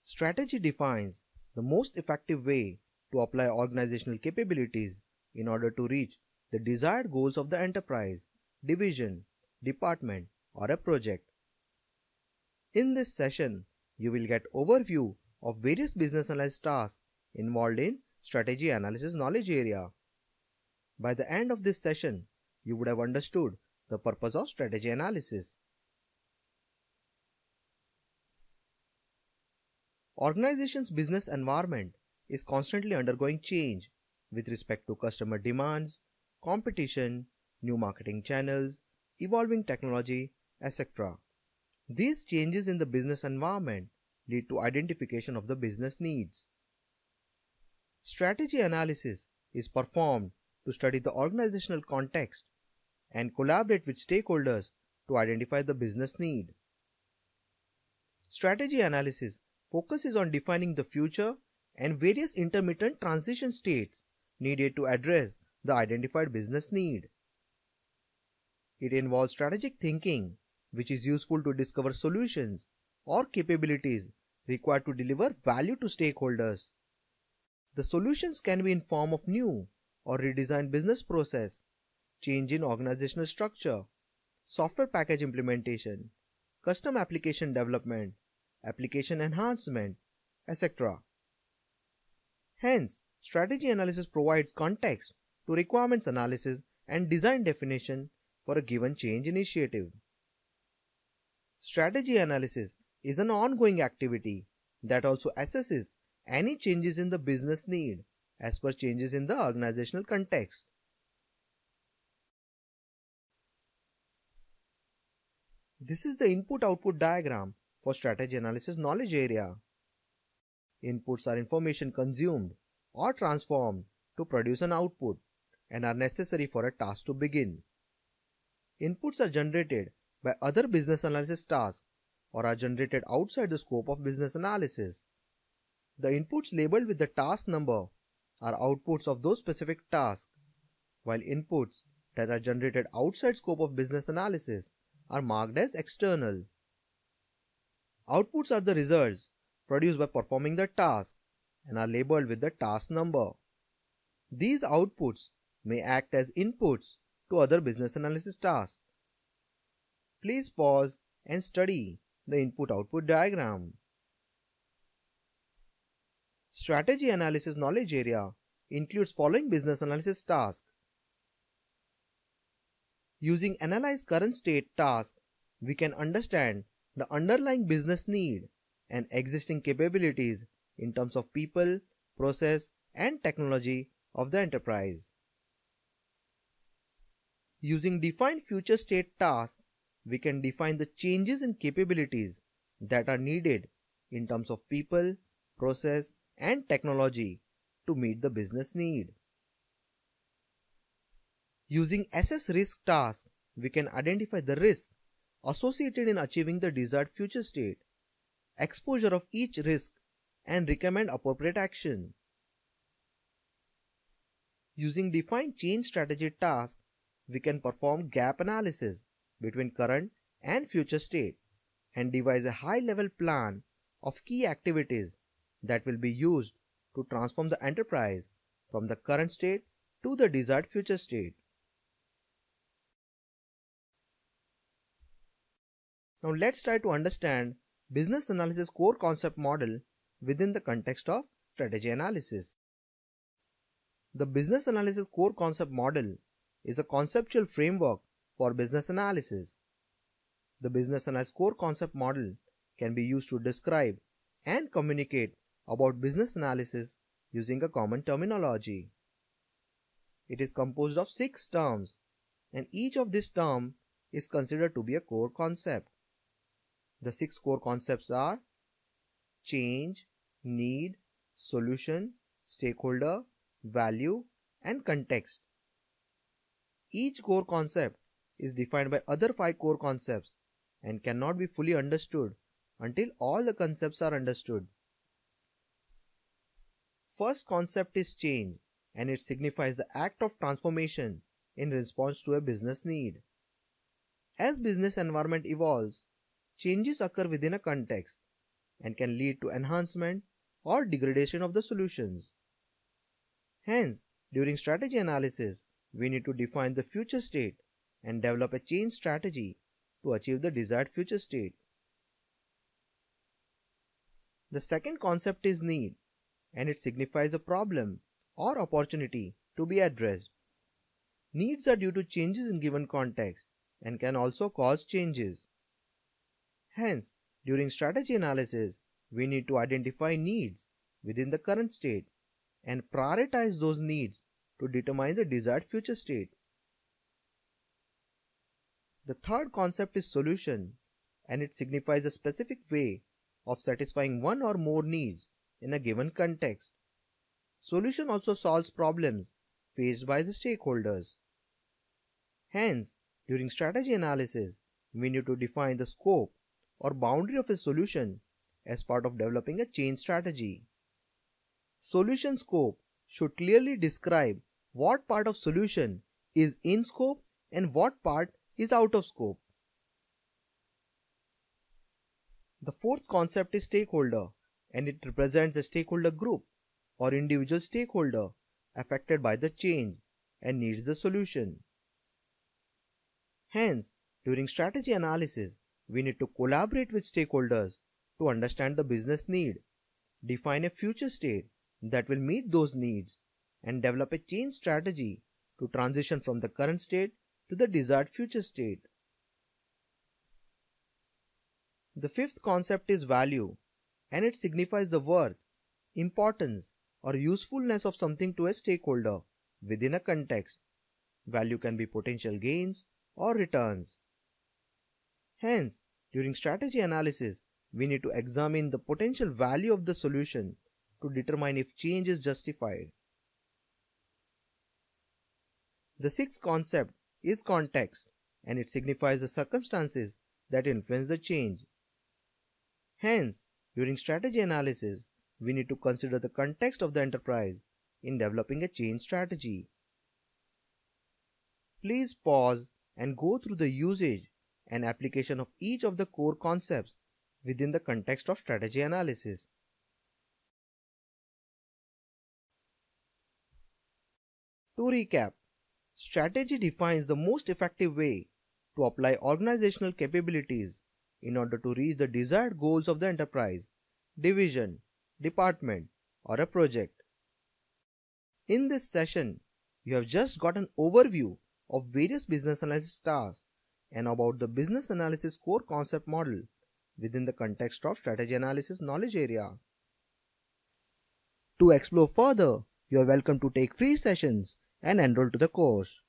Strategy defines the most effective way to apply organizational capabilities in order to reach the desired goals of the enterprise, division, department, or a project. In this session, you will get overview of various business analysis tasks involved in strategy analysis knowledge area. By the end of this session, you would have understood the purpose of strategy analysis. Organization's business environment is constantly undergoing change with respect to customer demands, competition, new marketing channels, evolving technology, etc. These changes in the business environment lead to identification of the business needs. Strategy analysis is performed to study the organizational context and collaborate with stakeholders to identify the business need. Strategy analysis focuses on defining the future and various intermittent transition states needed to address the identified business need. It involves strategic thinking, which is useful to discover solutions or capabilities required to deliver value to stakeholders. The solutions can be in form of new or redesigned business process, change in organizational structure, software package implementation, custom application development, application enhancement, etc. Hence, strategy analysis provides context to requirements analysis and design definition for a given change initiative. Strategy analysis is an ongoing activity that also assesses any changes in the business need as per changes in the organizational context. This is the input-output diagram for strategy analysis knowledge area. Inputs are information consumed or transformed to produce an output and are necessary for a task to begin. Inputs are generated by other business analysis tasks or are generated outside the scope of business analysis. The inputs labeled with the task number are outputs of those specific tasks, while inputs that are generated outside scope of business analysis are marked as external. Outputs are the results produced by performing the task and are labeled with the task number. These outputs may act as inputs to other business analysis tasks. Please pause and study the input-output diagram. Strategy analysis knowledge area includes following business analysis tasks. Using analyze current state task, we can understand the underlying business need and existing capabilities in terms of people, process, and technology of the enterprise. Using define future state task, we can define the changes in capabilities that are needed in terms of people, process, and technology to meet the business need. Using assess risk task, we can identify the risk associated in achieving the desired future state, exposure of each risk, and recommend appropriate action. Using define change strategy task, we can perform gap analysis between current and future state and devise a high-level plan of key activities that will be used to transform the enterprise from the current state to the desired future state. Now let's try to understand business analysis core concept model within the context of strategy analysis. The business analysis core concept model is a conceptual framework for business analysis. The business analysis core concept model can be used to describe and communicate about business analysis using a common terminology. It is composed of 6 terms, and each of these terms is considered to be a core concept. The 6 core concepts are change, need, solution, stakeholder, value, and context. Each core concept is defined by other 5 core concepts and cannot be fully understood until all the concepts are understood. First concept is change, and it signifies the act of transformation in response to a business need. As business environment evolves, changes occur within a context. and can lead to enhancement or degradation of the solutions. Hence, during strategy analysis, we need to define the future state and develop a change strategy to achieve the desired future state. The second concept is need, and it signifies a problem or opportunity to be addressed. Needs are due to changes in given context and can also cause changes. Hence, during strategy analysis, we need to identify needs within the current state and prioritize those needs to determine the desired future state. The third concept is solution, and it signifies a specific way of satisfying one or more needs in a given context. Solution also solves problems faced by the stakeholders. Hence, during strategy analysis, we need to define the scope or boundary of a solution as part of developing a change strategy. Solution scope should clearly describe what part of solution is in scope and what part is out of scope. The fourth concept is stakeholder, and it represents a stakeholder group or individual stakeholder affected by the change and needs the solution. Hence, during strategy analysis, we need to collaborate with stakeholders to understand the business need, define a future state that will meet those needs, and develop a change strategy to transition from the current state to the desired future state. The fifth concept is value, and it signifies the worth, importance, or usefulness of something to a stakeholder within a context. Value can be potential gains or returns. Hence, during strategy analysis, we need to examine the potential value of the solution to determine if change is justified. The sixth concept is context, and it signifies the circumstances that influence the change. Hence, during strategy analysis, we need to consider the context of the enterprise in developing a change strategy. Please pause and go through the usage and application of each of the core concepts within the context of strategy analysis. To recap, strategy defines the most effective way to apply organizational capabilities in order to reach the desired goals of the enterprise, division, department, or a project. In this session, you have just got an overview of various business analysis tasks and about the business analysis core concept model within the context of strategy analysis knowledge area. To explore further, you are welcome to take free sessions and enroll to the course.